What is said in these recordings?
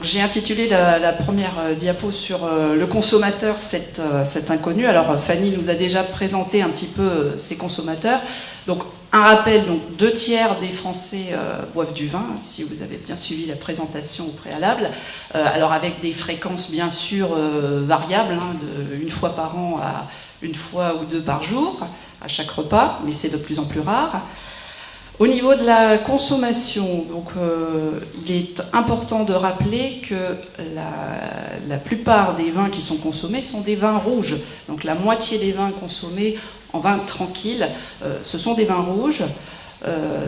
Donc j'ai intitulé la première diapo sur le consommateur, cet inconnu. Alors Fanny nous a déjà présenté un petit peu ces consommateurs. Donc un rappel, donc 2/3 des Français boivent du vin, si vous avez bien suivi la présentation au préalable. Alors avec des fréquences bien sûr variables, hein, de 1 fois par an à 1 fois ou 2 par jour, à chaque repas, mais c'est de plus en plus rare. Au niveau de la consommation, donc, il est important de rappeler que la plupart des vins qui sont consommés sont des vins rouges. Donc la moitié des vins consommés en vin tranquille, ce sont des vins rouges.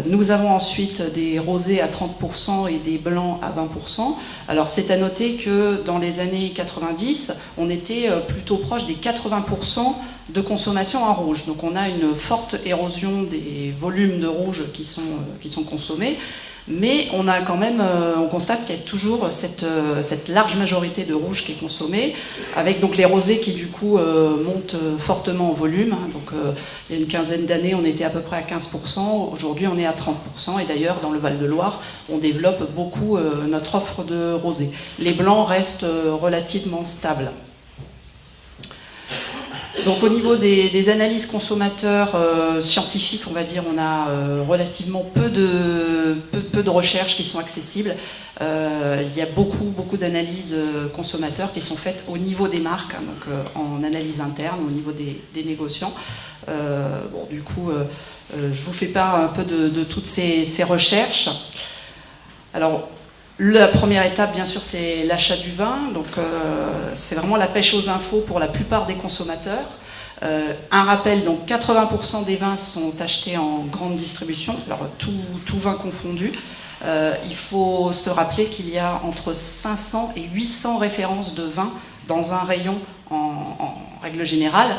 Nous avons ensuite des rosés à 30% et des blancs à 20%. Alors c'est à noter que dans les années 90, on était plutôt proche des 80% de consommation en rouge. Donc on a une forte érosion des volumes de rouge qui sont consommés. Mais on a quand même, on constate qu'il y a toujours cette large majorité de rouge qui est consommée, avec donc les rosés qui du coup montent fortement en volume. Donc il y a une quinzaine d'années, on était à peu près à 15%. Aujourd'hui, on est à 30%. Et d'ailleurs, dans le Val-de-Loire, on développe beaucoup notre offre de rosés. Les blancs restent relativement stables. Donc au niveau des analyses consommateurs scientifiques, on va dire, on a relativement peu de recherches qui sont accessibles. Il y a beaucoup d'analyses consommateurs qui sont faites au niveau des marques, hein, donc en analyse interne, au niveau des négociants. Bon, du coup, je vous fais part un peu de toutes ces recherches. Alors, la première étape, bien sûr, c'est l'achat du vin. Donc, c'est vraiment la pêche aux infos pour la plupart des consommateurs. Un rappel, donc 80% des vins sont achetés en grande distribution, alors tout vin confondu. Il faut se rappeler qu'il y a entre 500 et 800 références de vin dans un rayon en règle générale.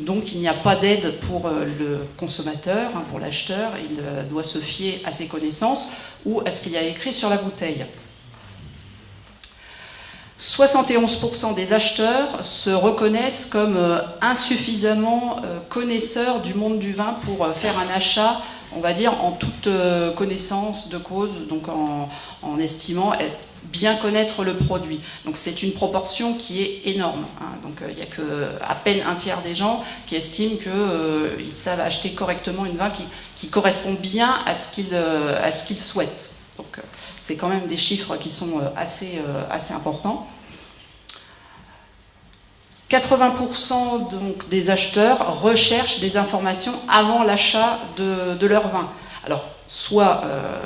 Donc il n'y a pas d'aide pour le consommateur, hein, pour l'acheteur. Il doit se fier à ses connaissances ou à ce qu'il y a écrit sur la bouteille. 71% des acheteurs se reconnaissent comme insuffisamment connaisseurs du monde du vin pour faire un achat, on va dire, en toute connaissance de cause, donc en estimant bien connaître le produit. Donc c'est une proportion qui est énorme, hein. Donc il n'y a qu'à peine 1/3 des gens qui estiment qu'ils savent acheter correctement une vin qui correspond bien à ce qu'ils souhaitent. Donc c'est quand même des chiffres qui sont assez importants. 80% donc des acheteurs recherchent des informations avant l'achat de leur vin. Alors, soit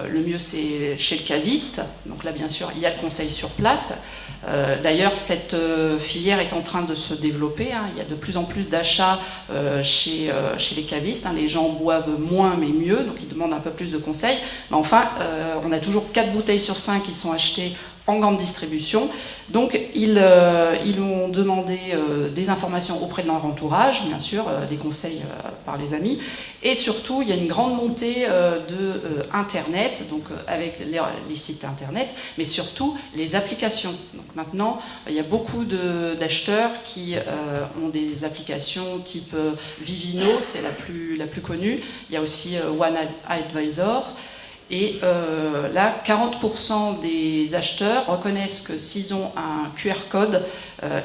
le mieux c'est chez le caviste, donc là bien sûr il y a le conseil sur place. D'ailleurs cette filière est en train de se développer, hein. Il y a de plus en plus d'achats chez les cavistes, hein. Les gens boivent moins mais mieux, donc ils demandent un peu plus de conseils. Mais enfin, on a toujours 4 bouteilles sur 5 qui sont achetées en grande distribution. Donc ils ont demandé des informations auprès de leur entourage, bien sûr, des conseils par les amis. Et surtout, il y a une grande montée de Internet, donc avec les sites Internet, mais surtout les applications. Donc maintenant, il y a beaucoup d'acheteurs qui ont des applications type Vivino, c'est la plus connue. Il y a aussi One Advisor. Et là, 40% des acheteurs reconnaissent que s'ils ont un QR code,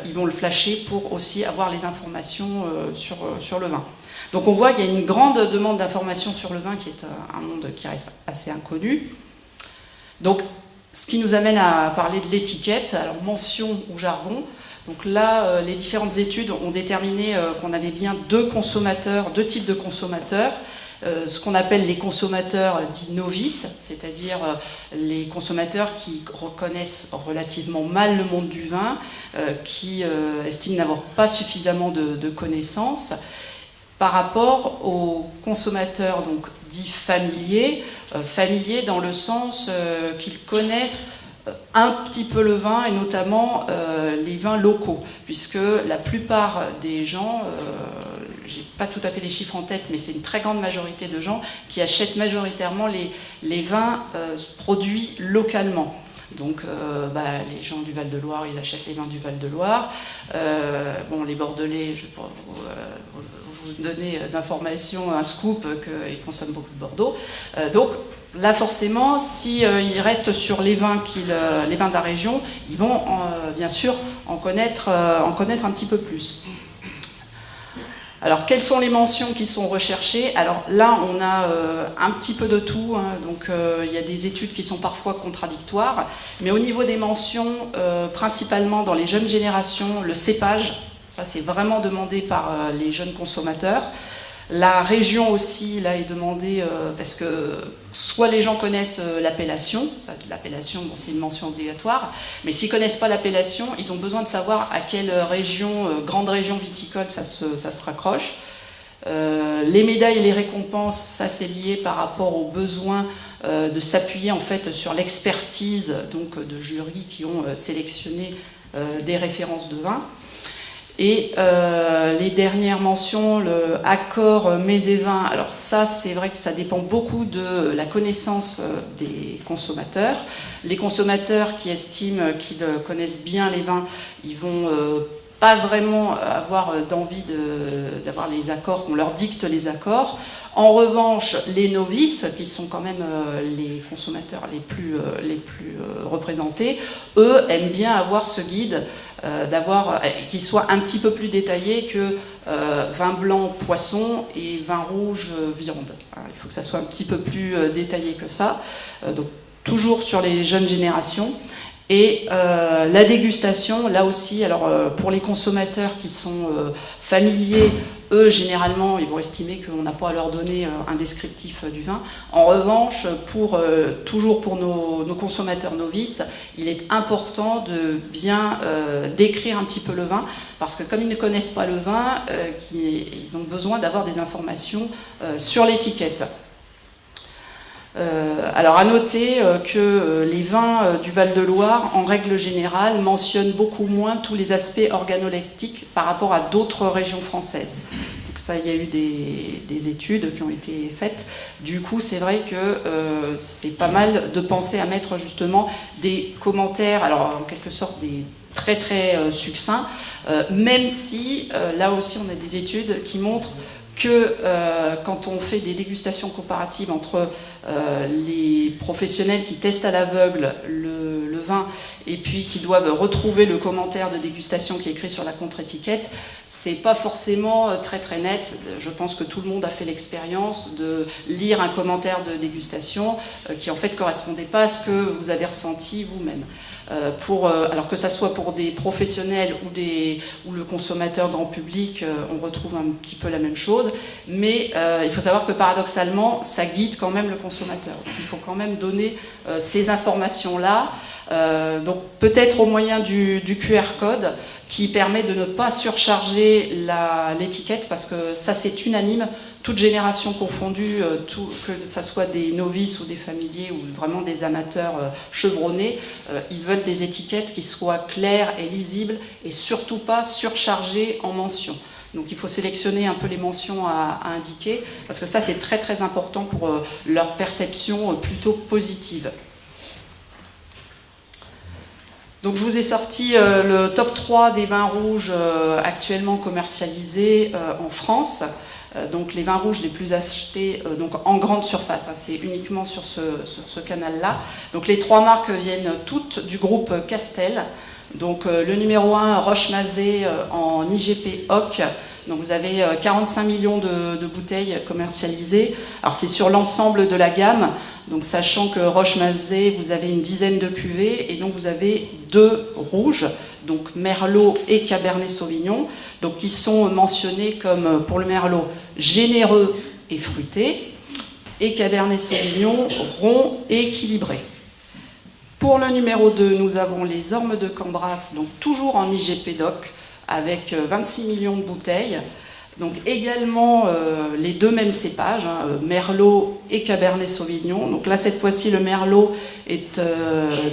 ils vont le flasher pour aussi avoir les informations sur le vin. Donc on voit qu'il y a une grande demande d'informations sur le vin qui est un monde qui reste assez inconnu. Donc ce qui nous amène à parler de l'étiquette, alors mention ou jargon. Donc là, les différentes études ont déterminé qu'on avait bien deux types de consommateurs. Ce qu'on appelle les consommateurs dits novices, c'est-à-dire les consommateurs qui reconnaissent relativement mal le monde du vin, qui estiment n'avoir pas suffisamment de connaissances, par rapport aux consommateurs donc, dits familiers, familiers dans le sens qu'ils connaissent un petit peu le vin et notamment les vins locaux, puisque la plupart des gens, j'ai pas tout à fait les chiffres en tête, mais c'est une très grande majorité de gens qui achètent majoritairement les vins produits localement. Donc les gens du Val-de-Loire, ils achètent les vins du Val-de-Loire. Les Bordelais, je vais pas vous donner d'informations, un scoop, qu'ils consomment beaucoup de Bordeaux. Donc là, forcément, s'ils restent sur les vins, les vins de la région, ils vont bien sûr en connaître un petit peu plus. Alors, quelles sont les mentions qui sont recherchées? Alors là, on a un petit peu de tout, hein, donc il y a des études qui sont parfois contradictoires, mais au niveau des mentions, principalement dans les jeunes générations, le cépage, ça c'est vraiment demandé par les jeunes consommateurs. La région aussi, là, est demandée parce que soit les gens connaissent l'appellation, l'appellation, bon, c'est une mention obligatoire, mais s'ils ne connaissent pas l'appellation, ils ont besoin de savoir à quelle région, grande région viticole, ça se raccroche. Les médailles et les récompenses, ça c'est lié par rapport au besoin de s'appuyer en fait sur l'expertise donc, de jurys qui ont sélectionné des références de vin. Et les dernières mentions, le accord mets et vins, alors ça c'est vrai que ça dépend beaucoup de la connaissance des consommateurs. Les consommateurs qui estiment qu'ils connaissent bien les vins, ils vont pas vraiment avoir d'envie d'avoir les accords, qu'on leur dicte les accords. En revanche, les novices, qui sont quand même les consommateurs les plus représentés, eux aiment bien avoir ce guide, qui soit un petit peu plus détaillé que vin blanc poisson et vin rouge viande. Il faut que ça soit un petit peu plus détaillé que ça. Donc toujours sur les jeunes générations. Et la dégustation, là aussi, alors pour les consommateurs qui sont familiers, eux, généralement, ils vont estimer qu'on n'a pas à leur donner un descriptif du vin. En revanche, toujours pour nos consommateurs novices, il est important de bien décrire un petit peu le vin, parce que comme ils ne connaissent pas le vin, ils ont besoin d'avoir des informations sur l'étiquette. Alors à noter que les vins du Val-de-Loire, en règle générale, mentionnent beaucoup moins tous les aspects organoleptiques par rapport à d'autres régions françaises. Donc ça, il y a eu des études qui ont été faites. Du coup, c'est vrai que c'est pas mal de penser à mettre justement des commentaires, alors en quelque sorte des très très succincts, même si là aussi on a des études qui montrent que quand on fait des dégustations comparatives entre les professionnels qui testent à l'aveugle le vin et puis qui doivent retrouver le commentaire de dégustation qui est écrit sur la contre-étiquette, c'est pas forcément très très net. Je pense que tout le monde a fait l'expérience de lire un commentaire de dégustation qui en fait correspondait pas à ce que vous avez ressenti vous-même. Alors que ça soit pour des professionnels ou le consommateur grand public, on retrouve un petit peu la même chose, mais il faut savoir que paradoxalement, ça guide quand même le consommateur. Donc, il faut quand même donner ces informations-là, donc peut-être au moyen du QR code qui permet de ne pas surcharger l'étiquette, parce que ça c'est unanime, toute génération confondue, que ce soit des novices ou des familiers ou vraiment des amateurs chevronnés, ils veulent des étiquettes qui soient claires et lisibles et surtout pas surchargées en mentions. Donc il faut sélectionner un peu les mentions à indiquer, parce que ça c'est très très important pour leur perception plutôt positive. Donc je vous ai sorti le top 3 des vins rouges actuellement commercialisés en France. Donc les vins rouges les plus achetés donc en grande surface, hein, c'est uniquement sur ce canal-là. Donc les 3 marques viennent toutes du groupe Castel. Donc le numéro 1, Roche-Mazet en IGP Hoc. Donc vous avez 45 millions de bouteilles commercialisées. Alors c'est sur l'ensemble de la gamme. Donc sachant que Roche-Mazet, vous avez une dizaine de cuvées et donc vous avez 2 rouges, donc Merlot et Cabernet Sauvignon, donc qui sont mentionnés comme pour le Merlot généreux et fruité et Cabernet Sauvignon rond et équilibré. Pour le numéro 2, nous avons les Ormes de Cambras, donc toujours en IGP DOC, avec 26 millions de bouteilles. Donc également les 2 mêmes cépages, hein, Merlot et Cabernet Sauvignon. Donc là, cette fois-ci, le Merlot est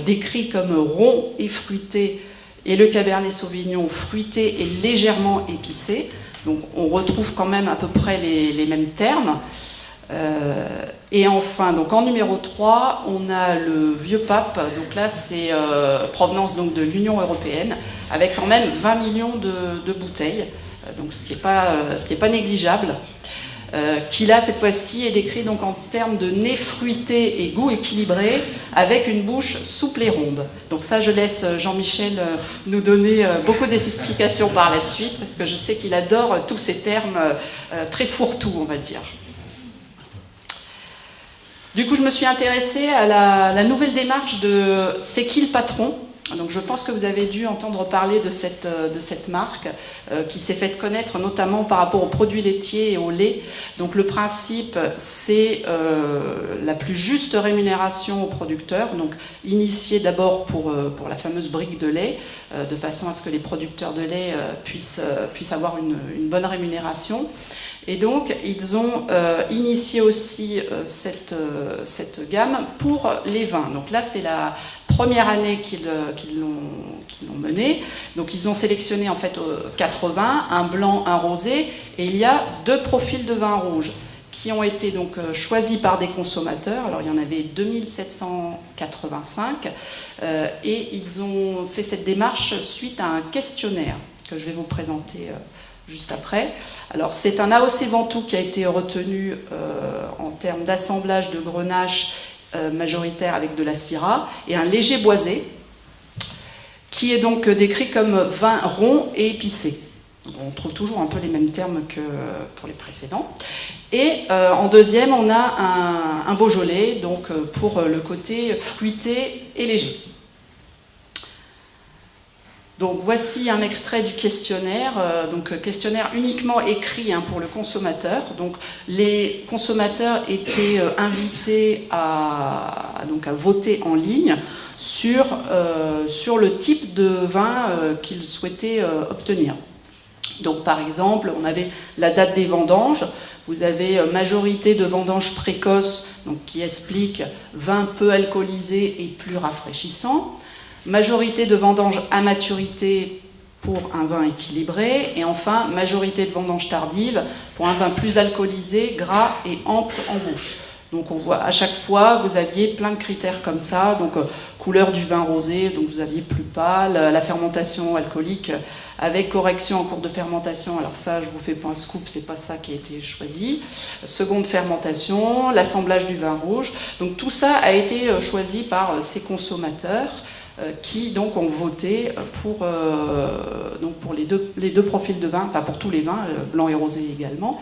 décrit comme rond et fruité, et le Cabernet Sauvignon fruité et légèrement épicé. Donc on retrouve quand même à peu près les mêmes termes. Et enfin, donc en numéro 3, on a le Vieux Pape. Donc là, c'est provenance donc, de l'Union européenne, avec quand même 20 millions de bouteilles. Donc ce qui est pas négligeable. qui là, cette fois-ci, est décrit donc en termes de nez fruité et goût équilibré, avec une bouche souple et ronde. Donc ça, je laisse Jean-Michel nous donner beaucoup d'explications par la suite, parce que je sais qu'il adore tous ces termes très fourre-tout, on va dire. Du coup, je me suis intéressée à la nouvelle démarche de C'est qui le patron ? Donc, je pense que vous avez dû entendre parler de cette marque qui s'est faite connaître notamment par rapport aux produits laitiers et au lait. Donc, le principe, c'est la plus juste rémunération aux producteurs, donc initiée d'abord pour la fameuse brique de lait, de façon à ce que les producteurs de lait puissent avoir une bonne rémunération. Et donc, ils ont initié aussi cette gamme pour les vins. Donc là, c'est la première année qu'ils l'ont menée. Donc, ils ont sélectionné en fait 4 vins, un blanc, un rosé, et il y a 2 profils de vin rouge qui ont été donc choisis par des consommateurs. Alors, il y en avait 2785, et ils ont fait cette démarche suite à un questionnaire que je vais vous présenter juste après. Alors, c'est un AOC Ventoux qui a été retenu en termes d'assemblage de grenache majoritaire avec de la syrah et un léger boisé qui est donc décrit comme vin rond et épicé. On trouve toujours un peu les mêmes termes que pour les précédents. Et en deuxième, on a un Beaujolais, donc pour le côté fruité et léger. Donc voici un extrait du questionnaire, donc questionnaire uniquement écrit pour le consommateur. Donc les consommateurs étaient invités à voter en ligne sur le type de vin qu'ils souhaitaient obtenir. Donc par exemple, on avait la date des vendanges. Vous avez majorité de vendanges précoces, donc qui explique vin peu alcoolisé et plus rafraîchissant. Majorité de vendanges à maturité pour un vin équilibré. Et enfin, majorité de vendanges tardives pour un vin plus alcoolisé, gras et ample en bouche. Donc on voit à chaque fois, vous aviez plein de critères comme ça. Donc couleur du vin rosé, donc vous aviez plus pâle, la fermentation alcoolique avec correction en cours de fermentation. Alors ça, je vous fais pas un scoop, c'est pas ça qui a été choisi. Seconde fermentation, l'assemblage du vin rouge. Donc tout ça a été choisi par ces consommateurs qui donc ont voté pour les deux profils de vin, enfin pour tous les vins, blanc et rosé également.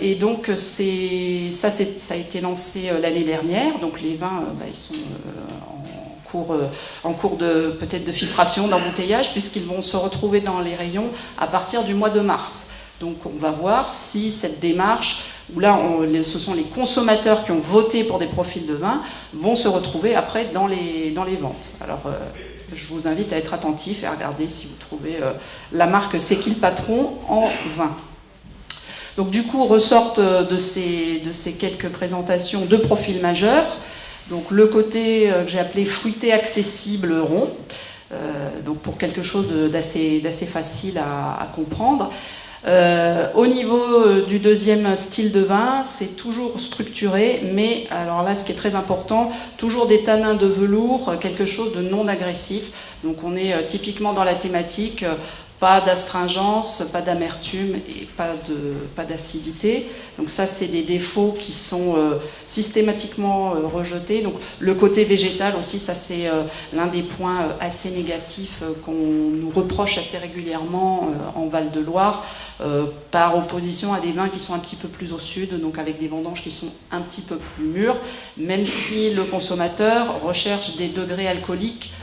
Et donc ça a été lancé l'année dernière. Donc les vins, ils sont en cours de peut-être de filtration, d'embouteillage, puisqu'ils vont se retrouver dans les rayons à partir du mois de mars. Donc on va voir si cette démarche, où là ce sont les consommateurs qui ont voté pour des profils de vin, vont se retrouver après dans les ventes. Alors je vous invite à être attentif et à regarder si vous trouvez la marque C'est qui le patron en vin. Donc du coup ressortent de ces quelques présentations 2 profils majeurs. Donc le côté que j'ai appelé fruité accessible rond, donc pour quelque chose d'assez facile à comprendre. Au niveau du deuxième style de vin, c'est toujours structuré, mais alors là, ce qui est très important, toujours des tanins de velours, quelque chose de non agressif. Donc on est typiquement dans la thématique, pas d'astringence, pas d'amertume et pas d'acidité. Donc ça, c'est des défauts qui sont systématiquement rejetés. Donc le côté végétal aussi, ça c'est l'un des points assez négatifs qu'on nous reproche assez régulièrement en Val-de-Loire, par opposition à des vins qui sont un petit peu plus au sud, donc avec des vendanges qui sont un petit peu plus mûres, même si le consommateur recherche des degrés alcooliques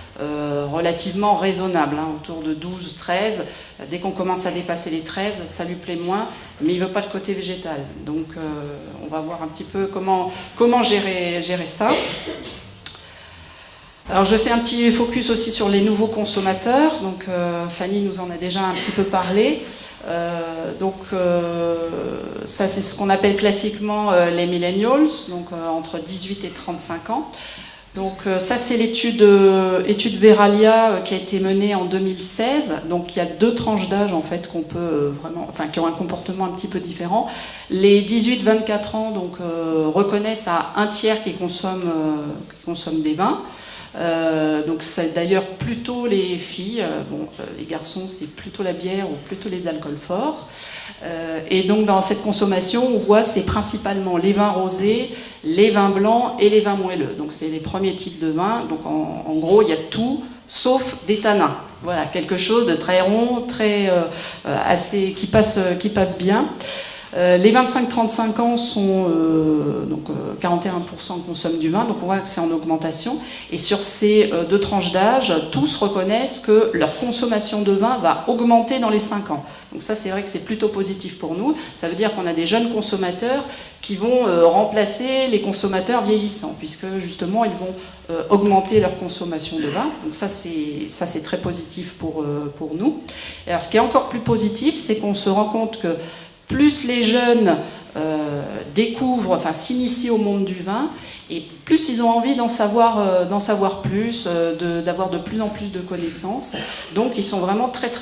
relativement raisonnable, autour de 12-13. Dès qu'on commence à dépasser les 13, ça lui plaît moins, mais il ne veut pas le côté végétal. Donc on va voir un petit peu comment gérer ça. Alors je fais un petit focus aussi sur les nouveaux consommateurs. Donc Fanny nous en a déjà un petit peu parlé. Ça c'est ce qu'on appelle classiquement les millennials, donc entre 18 et 35 ans. Donc ça c'est l'étude Veralia qui a été menée en 2016. Donc il y a 2 tranches d'âge en fait qu'on peut qui ont un comportement un petit peu différent. Les 18-24 ans donc reconnaissent à un tiers qui consomment des vins. Donc c'est d'ailleurs plutôt les filles, les garçons c'est plutôt la bière ou plutôt les alcools forts. Et donc dans cette consommation, on voit c'est principalement les vins rosés, les vins blancs et les vins moelleux. Donc c'est les premiers types de vins. Donc en gros, il y a tout sauf des tanins. Voilà, quelque chose de très rond, très assez qui passe bien. Les 25-35 ans sont 41% consomment du vin, donc on voit que c'est en augmentation. Et sur ces deux tranches d'âge, tous reconnaissent que leur consommation de vin va augmenter dans les 5 ans. Donc ça, c'est vrai que c'est plutôt positif pour nous. Ça veut dire qu'on a des jeunes consommateurs qui vont remplacer les consommateurs vieillissants, puisque justement, ils vont augmenter leur consommation de vin. Donc ça, c'est très positif pour nous. Et alors, ce qui est encore plus positif, c'est qu'on se rend compte que plus les jeunes découvrent, enfin s'initient au monde du vin, et plus ils ont envie d'en savoir plus, d'avoir de plus en plus de connaissances. Donc ils sont vraiment très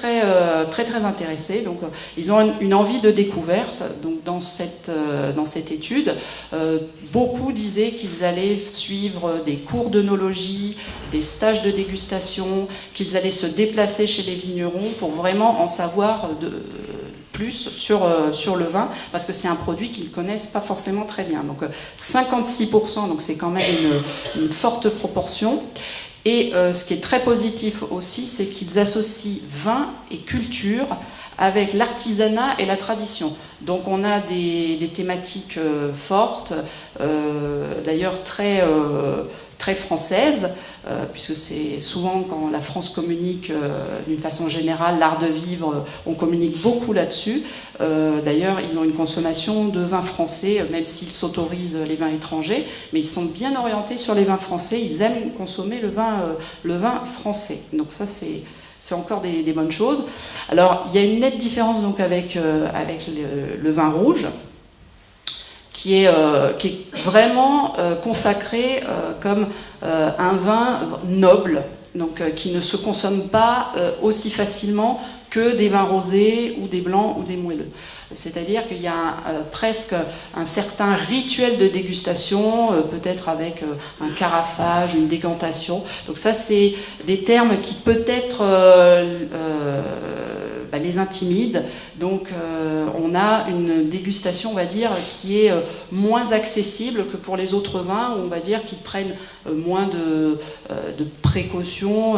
intéressés. Donc ils ont une envie de découverte. Donc dans cette étude, beaucoup disaient qu'ils allaient suivre des cours d'œnologie, des stages de dégustation, qu'ils allaient se déplacer chez les vignerons pour vraiment en savoir plus sur le vin, parce que c'est un produit qu'ils ne connaissent pas forcément très bien. Donc 56%, donc c'est quand même une forte proportion. Et ce qui est très positif aussi, c'est qu'ils associent vin et culture avec l'artisanat et la tradition. Donc on a des thématiques fortes, d'ailleurs très françaises, puisque c'est souvent quand la France communique d'une façon générale, l'art de vivre, on communique beaucoup là-dessus. D'ailleurs, ils ont une consommation de vins français, même s'ils s'autorisent les vins étrangers, mais ils sont bien orientés sur les vins français, ils aiment consommer le vin français. Donc ça, c'est encore des bonnes choses. Alors, il y a une nette différence donc avec le vin rouge, qui est vraiment consacré comme un vin noble, donc qui ne se consomme pas aussi facilement que des vins rosés ou des blancs ou des moelleux. C'est-à-dire qu'il y a presque un certain rituel de dégustation, peut-être avec un carafage, une décantation. Donc ça, c'est des termes qui peut-être les intimident. Donc on a une dégustation, on va dire, qui est moins accessible que pour les autres vins, où on va dire qu'ils prennent moins de précautions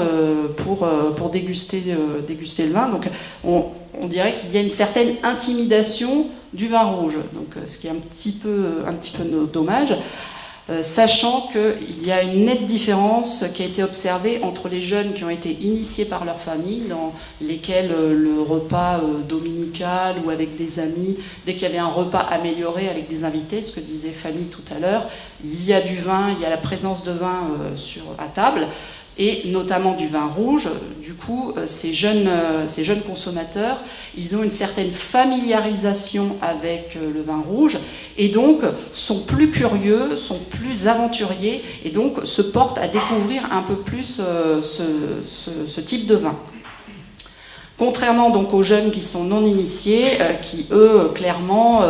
pour déguster le vin. Donc on dirait qu'il y a une certaine intimidation du vin rouge, donc ce qui est un petit peu dommage, sachant qu'il y a une nette différence qui a été observée entre les jeunes qui ont été initiés par leur famille, dans lesquels le repas dominical ou avec des amis, dès qu'il y avait un repas amélioré avec des invités, ce que disait Fanny tout à l'heure, il y a du vin, il y a la présence de vin à table, et notamment du vin rouge. Du coup, ces jeunes consommateurs, ils ont une certaine familiarisation avec le vin rouge, et donc sont plus curieux, sont plus aventuriers, et donc se portent à découvrir un peu plus ce type de vin. Contrairement donc aux jeunes qui sont non initiés, qui eux clairement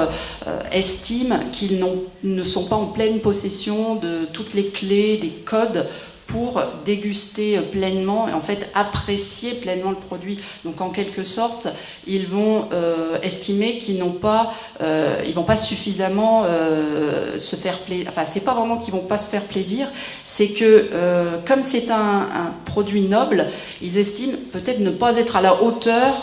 estiment qu'ils ne sont pas en pleine possession de toutes les clés, des codes pour déguster pleinement et en fait apprécier pleinement le produit. Donc en quelque sorte, ils vont estimer qu'ils n'ont pas, ils vont pas suffisamment se faire plaisir. Enfin, c'est pas vraiment qu'ils vont pas se faire plaisir, c'est que comme c'est un produit noble, ils estiment peut-être ne pas être à la hauteur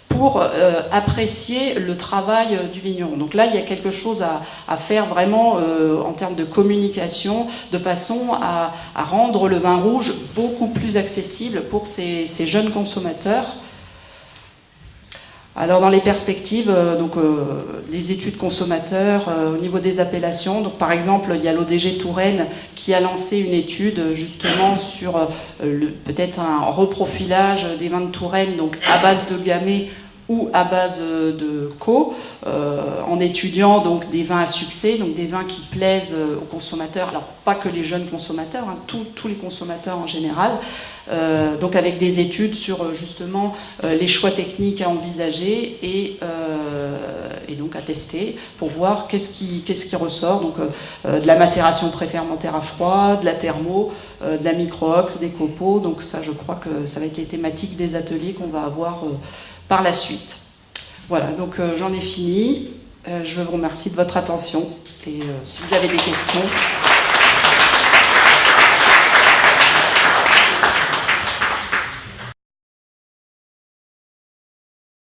pour apprécier le travail du vigneron. Donc là, il y a quelque chose à faire vraiment en termes de communication, de façon à rendre le vin rouge beaucoup plus accessible pour ces jeunes consommateurs. Alors dans les perspectives, les études consommateurs au niveau des appellations, donc par exemple il y a l'ODG Touraine qui a lancé une étude justement sur peut-être un reprofilage des vins de Touraine, donc à base de gamay ou à base de co, en étudiant donc des vins à succès, donc des vins qui plaisent aux consommateurs, alors pas que les jeunes consommateurs, hein, tous les consommateurs en général, donc avec des études sur justement les choix techniques à envisager et donc à tester pour voir qu'est-ce qui ressort, donc de la macération préfermentaire à froid, de la thermo, de la micro-ox, des copeaux, donc ça je crois que ça va être les thématiques des ateliers qu'on va avoir par la suite. Voilà, donc j'en ai fini. Je vous remercie de votre attention et si vous avez des questions...